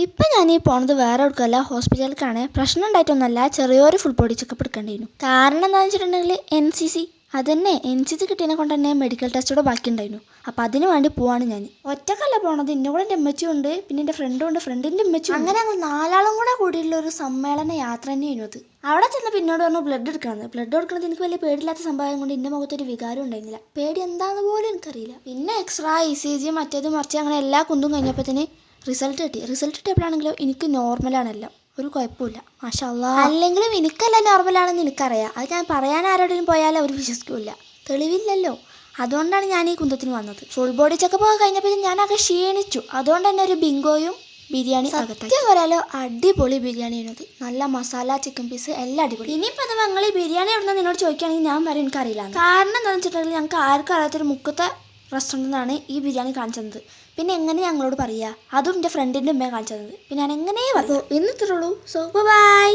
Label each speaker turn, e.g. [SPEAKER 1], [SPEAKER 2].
[SPEAKER 1] ഇപ്പം ഞാൻ ഈ പോണത് വേറെ എടുക്കല്ല, ഹോസ്പിറ്റലിലേക്കാണ്. പ്രശ്നം ഉണ്ടായിട്ടൊന്നുമല്ല, ചെറിയൊരു ഫുൾ ബോഡി ചെക്കപ്പ് എടുക്കേണ്ടിയിരുന്നു. കാരണം എന്താണെന്ന് വെച്ചിട്ടുണ്ടെങ്കിൽ NCC അതന്നെ NCC കിട്ടിയതിനെ കൊണ്ട് തന്നെ മെഡിക്കൽ ടെസ്റ്റോടെ ബാക്കി ഉണ്ടായിരുന്നു. അപ്പോൾ അതിന് വേണ്ടി പോവാണ് ഞാൻ. ഒറ്റക്കല്ല പോണത്, എൻ്റെ കൂടെ എൻ്റെ അമ്മച്ചിയുണ്ട്, പിന്നെ എൻ്റെ ഫ്രണ്ടും ഉണ്ട്, ഫ്രണ്ടിൻ്റെ അമ്മച്ചും. അങ്ങനെ ഞങ്ങൾ 4 ആളും കൂടെ കൂടിയുള്ള ഒരു സമ്മേളന യാത്ര തന്നെയായിരുന്നു അത്. അവിടെ ചെന്ന് പിന്നോട് പറഞ്ഞു ബ്ലഡ് എടുക്കണമെന്ന്. ബ്ലഡ് കൊടുക്കുന്നത് എനിക്ക് വലിയ പേടിയില്ലാത്ത സംഭവം കൊണ്ട് എൻ്റെ മുഖത്തൊരു വികാരം ഉണ്ടായിരുന്നില്ല. പേടി എന്താണെന്ന് പോലും എനിക്കറിയില്ല. പിന്നെ എക്സ്റേ ECG മറ്റേത് മറിച്ച് അങ്ങനെ എല്ലാ കുന്തും കഴിഞ്ഞപ്പോഴത്തേന് റിസൾട്ട് കിട്ടിയപ്പോഴാണെങ്കിലും എനിക്ക് നോർമലാണല്ലോ, ഒരു കുഴപ്പമില്ല, മാഷാ അല്ലാ. അല്ലെങ്കിലും എനിക്കല്ല നോർമലാണെന്ന് എനിക്കറിയാം. അത് ഞാൻ പറയാൻ ആരോടെങ്കിലും പോയാലും അവർ വിശ്വസിക്കില്ല, തെളിവില്ലല്ലോ. അതുകൊണ്ടാണ് ഞാൻ ഈ കുന്തത്തിന് വന്നത്. ഫുൾ ബോഡി ചെക്കപ്പ് ഒക്കെ കഴിഞ്ഞപ്പോൾ ഞാനൊക്കെ ക്ഷീണിച്ചു. അതുകൊണ്ട് തന്നെ ഒരു ബിങ്കോയും ബിരിയാണി സത്യം പറയാലോ അടിപൊളി ബിരിയാണി ആയിരുന്നത്. നല്ല മസാല ചിക്കൻ പീസ് എല്ലാം അടിപൊളി. ഇനിയിപ്പോൾ അത് നിങ്ങൾ ഈ ബിരിയാണി എവിടെ നിന്നോട് ചോദിക്കുകയാണെങ്കിൽ ഞാൻ പറയും എനിക്കറിയില്ല. കാരണം എന്താണെന്ന് വെച്ചിട്ടുണ്ടെങ്കിൽ ഞങ്ങൾക്ക് ആർക്കും അറിയാത്തൊരു മുക്കത്തെ റെസ്റ്റോറൻറ്റിൽ നിന്നാണ് ഈ ബിരിയാണി കാണിച്ചത്. പിന്നെ എങ്ങനെ ഞങ്ങളോട് പറയുക, അതും എൻ്റെ ഫ്രണ്ടിൻ്റെ ഉമ്മയെ കാണിച്ചത്. പിന്നെ ഞാൻ എങ്ങനെ പറയും. അപ്പോൾ ഇന്ന് ഇത്രയുള്ളൂ. So by.